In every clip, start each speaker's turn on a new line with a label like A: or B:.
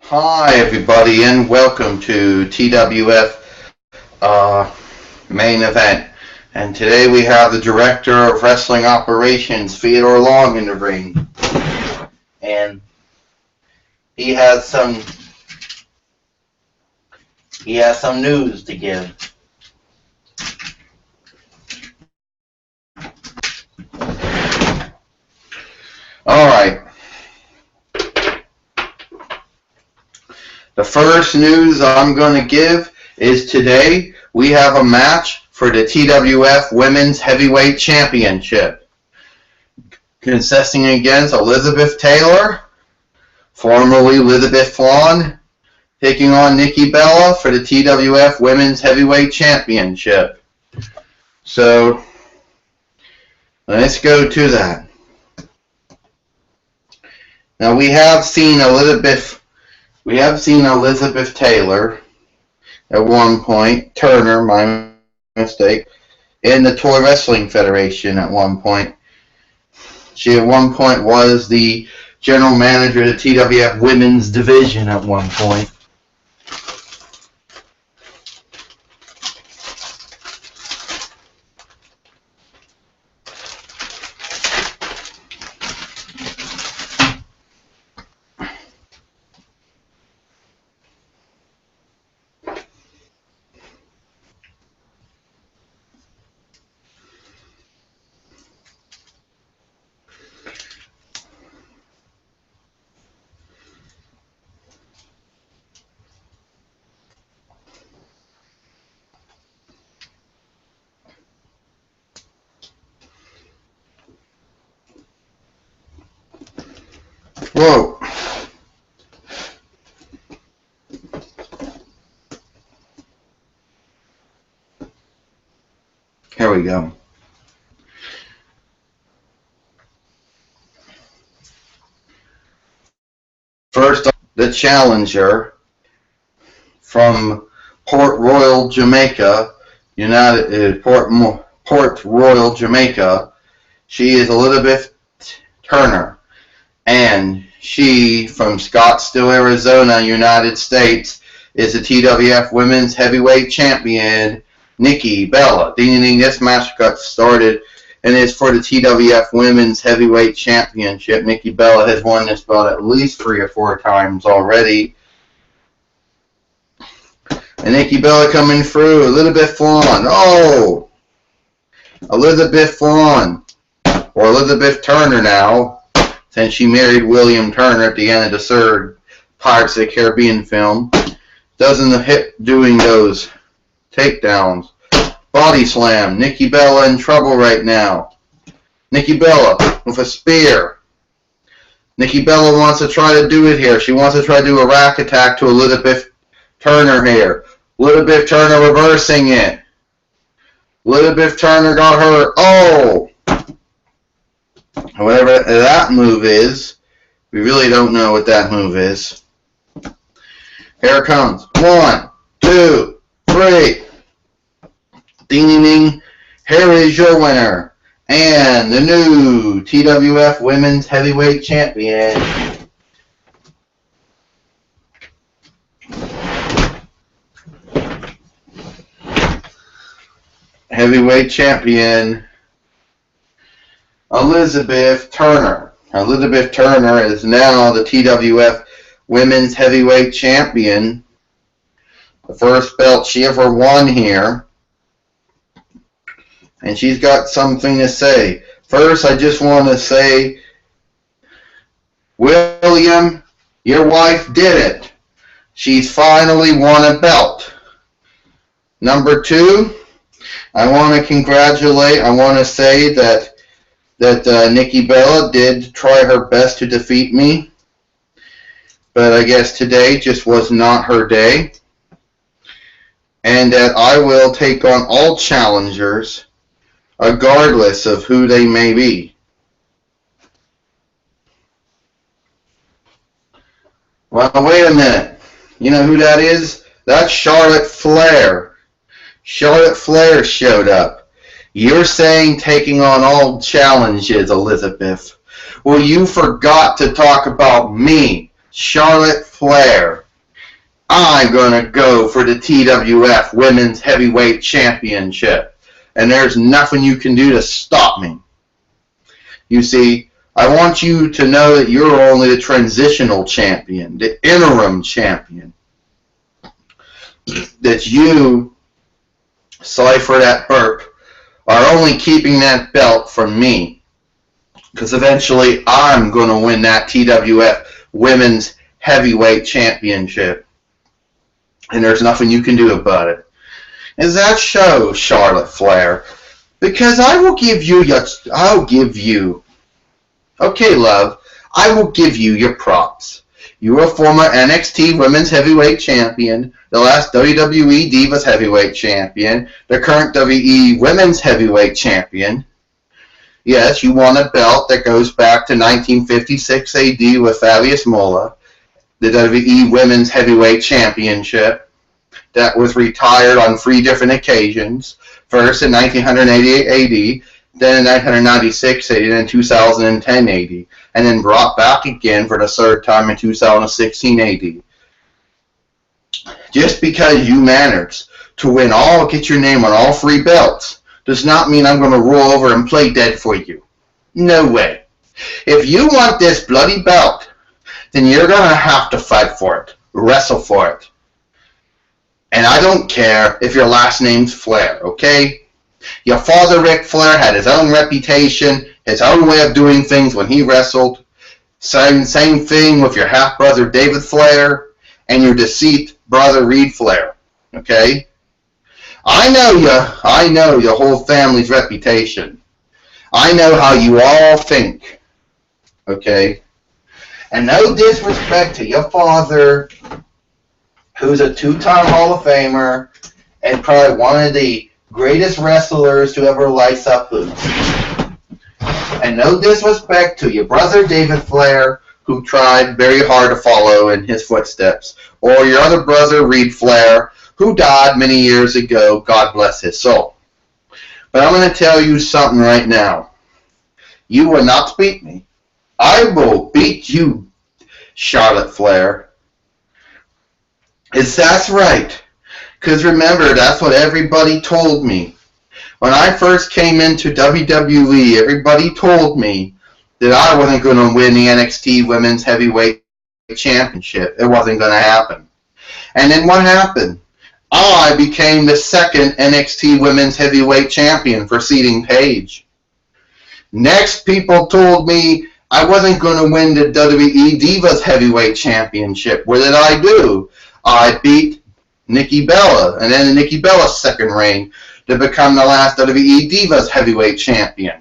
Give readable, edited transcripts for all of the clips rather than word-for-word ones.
A: Hi, everybody, and welcome to TWF main event. And today we have the Director of Wrestling Operations, Theodore Long, in the ring. And he has some news to give. All right. The first news I'm going to give is today we have a match for the TWF Women's Heavyweight Championship, consisting against Elizabeth Taylor, formerly Elizabeth Flawn, taking on Nikki Bella for the TWF Women's Heavyweight Championship. So, let's go to that. Now we have seen Elizabeth Taylor at one point, Turner, my mistake, in the Toy Wrestling Federation at one point. She at one point was the general manager of the TWF Women's Division at one point. Whoa. Here we go. First, the challenger from Port Royal, Jamaica, Port Royal, Jamaica. She is Elizabeth Turner, and she, from Scottsdale, Arizona, United States, is the TWF Women's Heavyweight Champion, Nikki Bella. This match got started and is for the TWF Women's Heavyweight Championship. Nikki Bella has won this belt at least 3 or 4 times already. And Nikki Bella coming through. Elizabeth Flawn. Oh! Elizabeth Flawn. Or Elizabeth Turner now, since she married William Turner at the end of the third Pirates of the Caribbean film. Doesn't hit doing those takedowns. Body slam. Nikki Bella in trouble right now. Nikki Bella with a spear. Nikki Bella wants to try to do it here. She wants to try to do a rack attack to Elizabeth Turner here. Elizabeth Turner reversing it. Elizabeth Turner got her. Oh! Whatever that move is, we really don't know what that move is. Here it comes. 1, 2, 3. Ding, ding, ding. Here is your winner and the new TWF Women's Heavyweight Champion. Heavyweight Champion Elizabeth Turner. Elizabeth Turner is now the TWF Women's Heavyweight Champion. The first belt she ever won here. And she's got something to say. First, I just want to say, William, your wife did it. She's finally won a belt. Number 2, I want to say that Nikki Bella did try her best to defeat me, but I guess today just was not her day, and that I will take on all challengers, regardless of who they may be. Well, wait a minute. You know who that is? That's Charlotte Flair. Charlotte Flair showed up. You're saying taking on all challenges, Elizabeth. Well, you forgot to talk about me. Charlotte Flair, I'm going to go for the TWF Women's Heavyweight Championship. And there's nothing you can do to stop me. You see, I want you to know that you're only the transitional champion, the interim champion. That you, sorry for that burp, are only keeping that belt from me. Because eventually I'm going to win that TWF Women's Heavyweight Championship. And there's nothing you can do about it. Is that so, Charlotte Flair? Because I will give you okay, love, I will give you your props. You are former NXT Women's Heavyweight Champion, the last WWE Divas Heavyweight Champion, the current WWE Women's Heavyweight Champion. Yes, you won a belt that goes back to 1956 AD with Fabius Mola, the WWE Women's Heavyweight Championship that was retired on 3 different occasions, first in 1988 AD, then in 1996 AD, and then 2010 AD, and then brought back again for the 3rd time in 2016 AD. Just because you managed to get your name on all 3 belts, does not mean I'm going to roll over and play dead for you. No way. If you want this bloody belt, then you're going to have to fight for it, wrestle for it. And I don't care if your last name's Flair, okay? Your father, Ric Flair, had his own reputation, his own way of doing things when he wrestled. Same thing with your half-brother, David Flair, and your deceased brother, Reed Flair, okay? I know your whole family's reputation. I know how you all think, okay? And no disrespect to your father, who's a 2-time Hall of Famer and probably one of the greatest wrestlers to ever lice up boots. And no disrespect to your brother David Flair, who tried very hard to follow in his footsteps, or your other brother Reed Flair, who died many years ago, God bless his soul. But I'm going to tell you something right now. You will not beat me. I will beat you, Charlotte Flair. That's right. Because remember, that's what everybody told me. When I first came into WWE, everybody told me that I wasn't going to win the NXT Women's Heavyweight Championship. It wasn't going to happen. And then what happened? I became the 2nd NXT Women's Heavyweight Champion for Seating Paige. Next, people told me I wasn't going to win the WWE Divas Heavyweight Championship. What did I do? I beat Nikki Bella, and then Nikki Bella's 2nd reign to become the last WWE Divas Heavyweight Champion.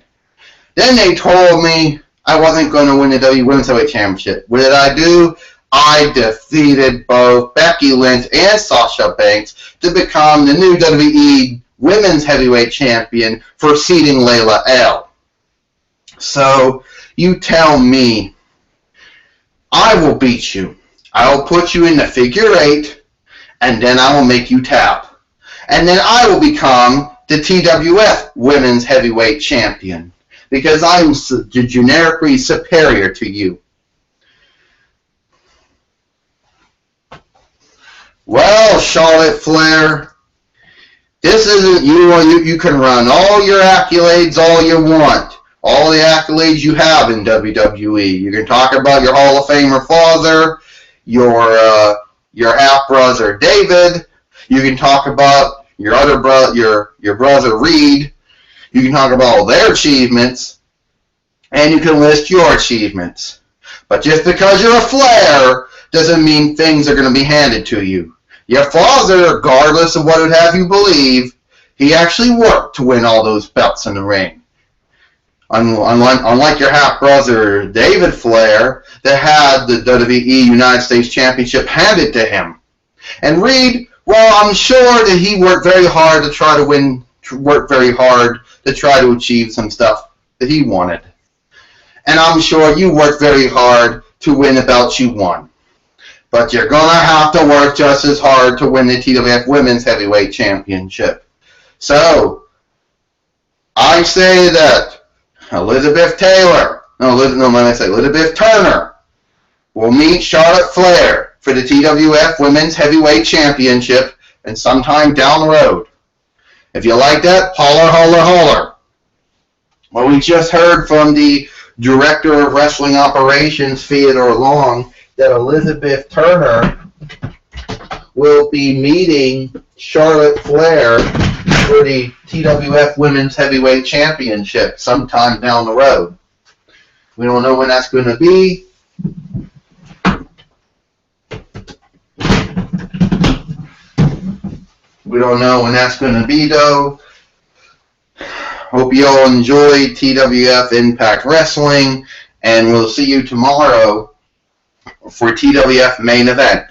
A: Then they told me I wasn't going to win the WWE Women's Heavyweight Championship. What did I do? I defeated both Becky Lynch and Sasha Banks to become the new WWE Women's Heavyweight Champion for seating Layla L. So, you tell me, I will beat you. I will put you in the figure 8, and then I will make you tap. And then I will become the TWF Women's Heavyweight Champion, because I'm generically superior to you. Well, Charlotte Flair, this isn't you. You can run all your accolades all you want. All the accolades you have in WWE. You can talk about your Hall of Famer father, your half-brother David. You can talk about your other brother, your brother Reed. You can talk about all their achievements, and you can list your achievements. But just because you're a Flair doesn't mean things are going to be handed to you. Your father, regardless of what it would have you believe, he actually worked to win all those belts in the ring. Unlike your half-brother David Flair, that had the WWE United States Championship handed to him. And Reed, well, I'm sure that he worked very hard to try to win, worked very hard to try to achieve some stuff that he wanted. And I'm sure you worked very hard to win the belts you won. But you're going to have to work just as hard to win the TWF Women's Heavyweight Championship. So, I say that Elizabeth Turner will meet Charlotte Flair for the TWF Women's Heavyweight Championship and sometime down the road. If you like that, holler, holler, holler. Well, we just heard from the Director of Wrestling Operations, Theodore Long, that Elizabeth Turner will be meeting Charlotte Flair for the TWF Women's Heavyweight Championship sometime down the road. We don't know when that's going to be. We don't know when that's going to be, though. Hope you all enjoyed TWF Impact Wrestling, and we'll see you tomorrow for TWF Main Event.